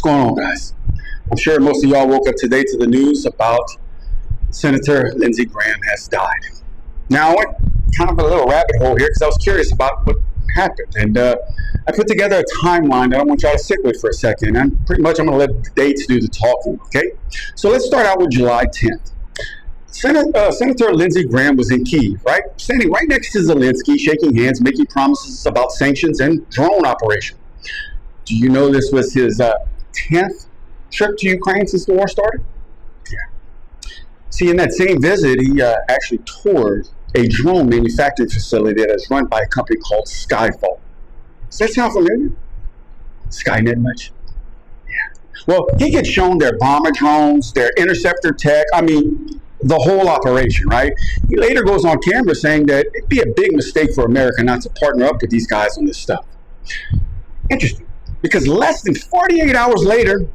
going on, guys? I'm sure most of y'all woke up today to the news about Senator Lindsey Graham has died. Now, I went kind of a little rabbit hole here because I was curious about what happened. And I put together a timeline that I want y'all to sit with for a second. And pretty much I'm going to let the dates do the talking, okay? So let's start out with July 10th. Senator Lindsey Graham was in Kyiv, right? Standing right next to Zelensky, shaking hands, making promises about sanctions and drone operation. Do you know this was his 10th trip to Ukraine since the war started? Yeah. See, in that same visit, he actually toured a drone manufacturing facility that is run by a company called Skyfall. Does that sound familiar? Skynet much? Yeah. Well, he gets shown their bomber drones, their interceptor tech, the whole operation, right? He later goes on camera saying that it'd be a big mistake for America not to partner up with these guys on this stuff. Interesting, because less than 48 hours later,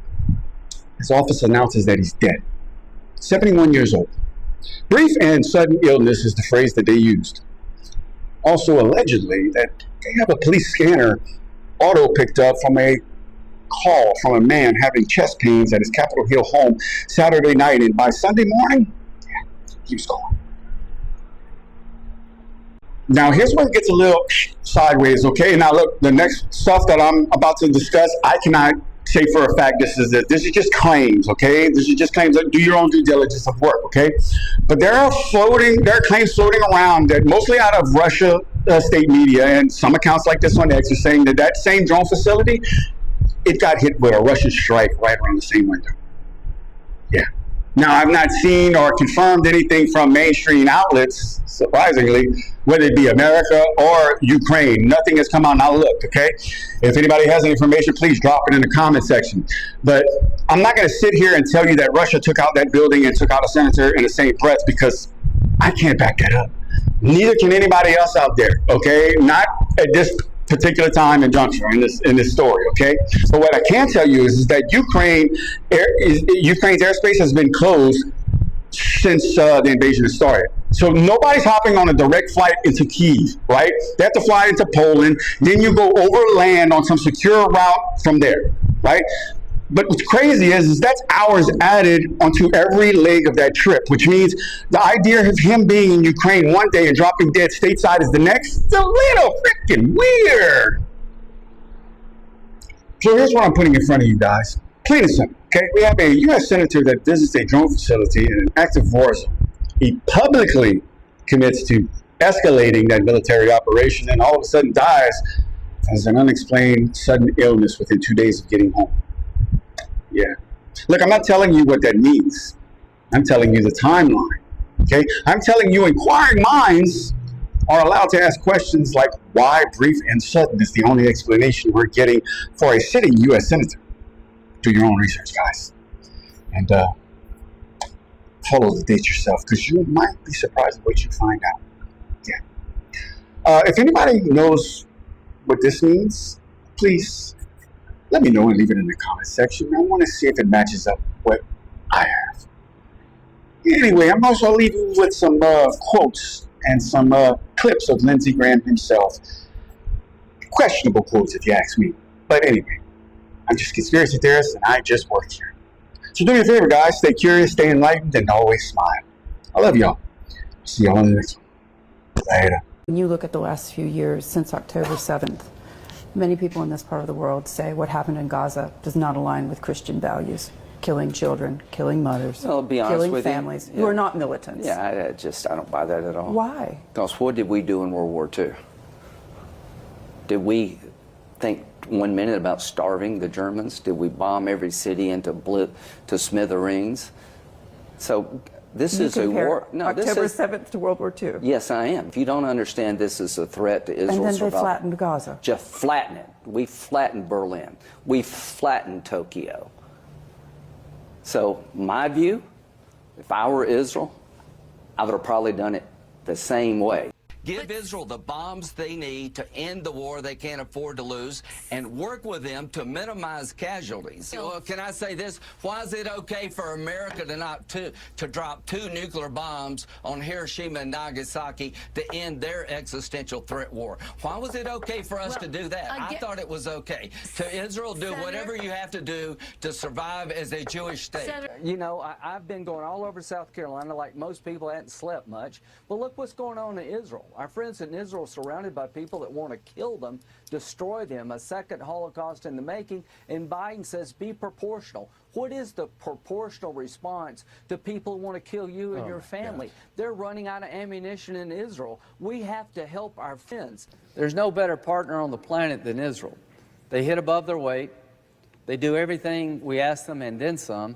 his office announces that he's dead. 71 years old. Brief and sudden illness is the phrase that they used. Also, allegedly, that they have a police scanner auto picked up from a call from a man having chest pains at his Capitol Hill home Saturday night, and by Sunday morning, he was gone. Now, here's where it gets a little sideways, okay? Now, look, the next stuff that I'm about to discuss, I cannot say for a fact this is just claims, okay? This is just claims. Do your own due diligence of work, okay? But there are claims floating around that mostly out of Russia state media, and some accounts like this on X are saying that same drone facility, it got hit with a Russian strike right around the same window. Yeah. Now, I've not seen or confirmed anything from mainstream outlets, surprisingly, whether it be America or Ukraine. Nothing has come out. Now, look, okay? If anybody has any information, please drop it in the comment section. But I'm not going to sit here and tell you that Russia took out that building and took out a senator in the same breath, because I can't back that up. Neither can anybody else out there, okay? Not at this particular time and juncture in this story, okay? But what I can tell you is that Ukraine's airspace has been closed since the invasion has started. So nobody's hopping on a direct flight into Kyiv, right? They have to fly into Poland, then you go overland on some secure route from there, right? But what's crazy is that's hours added onto every leg of that trip, which means the idea of him being in Ukraine one day and dropping dead stateside is the next. It's a little freaking weird. So here's what I'm putting in front of you guys. Plain and simple, okay? We have a U.S. senator that visits a drone facility in an active war zone. He publicly commits to escalating that military operation and all of a sudden dies as an unexplained sudden illness within 2 days of getting home. Yeah. Look, I'm not telling you what that means. I'm telling you the timeline, okay? I'm telling you inquiring minds are allowed to ask questions like why brief and sudden is the only explanation we're getting for a sitting U.S. senator. Do your own research, guys. And follow the date yourself, because you might be surprised at what you find out. Yeah. If anybody knows what this means, please let me know and leave it in the comment section. I want to see if it matches up with what I have. Anyway, I'm also leaving you with some quotes and some clips of Lindsey Graham himself. Questionable quotes, if you ask me. But anyway, I'm just a conspiracy theorist, and I just work here. So do me a favor, guys. Stay curious, stay enlightened, and always smile. I love y'all. See y'all in the next one. Later. When you look at the last few years since October 7th, many people in this part of the world say what happened in Gaza does not align with Christian values. Killing children, killing mothers, I'll be honest killing with families you. who are not militants. Yeah, I don't buy that at all. Why? Because what did we do in World War II? Did we think 1 minute about starving the Germans? Did we bomb every city into smithereens? So this is a war. No, October 7th to World War II. Yes, I am. If you don't understand this is a threat to Israel's And then survival, they flattened Gaza. just flatten it. We flattened Berlin. We flattened Tokyo. So my view, if I were Israel, I would have probably done it the same way. Give Israel the bombs they need to end the war they can't afford to lose, and work with them to minimize casualties. Well, can I say this? Why is it okay for America to drop 2 nuclear bombs on Hiroshima and Nagasaki to end their existential threat war? Why was it okay for us to do that? I thought it was okay. To Israel, do whatever you have to do to survive as a Jewish state. You know, I've been going all over South Carolina like most people. I hadn't slept much. But look what's going on in Israel. Our friends in Israel are surrounded by people that want to kill them, destroy them, a second Holocaust in the making. And Biden says, be proportional. What is the proportional response to people who want to kill you and your family? God. They're running out of ammunition in Israel. We have to help our friends. There's no better partner on the planet than Israel. They hit above their weight. They do everything we ask them and then some,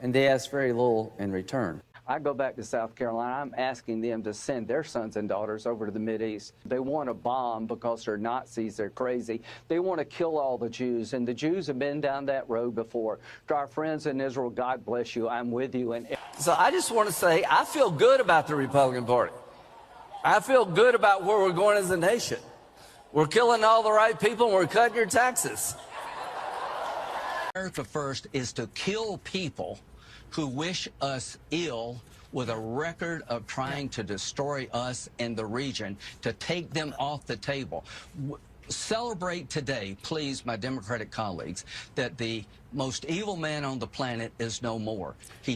and they ask very little in return. I go back to South Carolina, I'm asking them to send their sons and daughters over to the Mideast. They want to bomb because they're Nazis, they're crazy. They want to kill all the Jews, and the Jews have been down that road before. To our friends in Israel, God bless you, I'm with you. And so I just want to say, I feel good about the Republican Party. I feel good about where we're going as a nation. We're killing all the right people, and we're cutting your taxes. America First is to kill people who wish us ill with a record of trying to destroy us and the region, to take them off the table. Celebrate today, please, my Democratic colleagues, that the most evil man on the planet is no more. He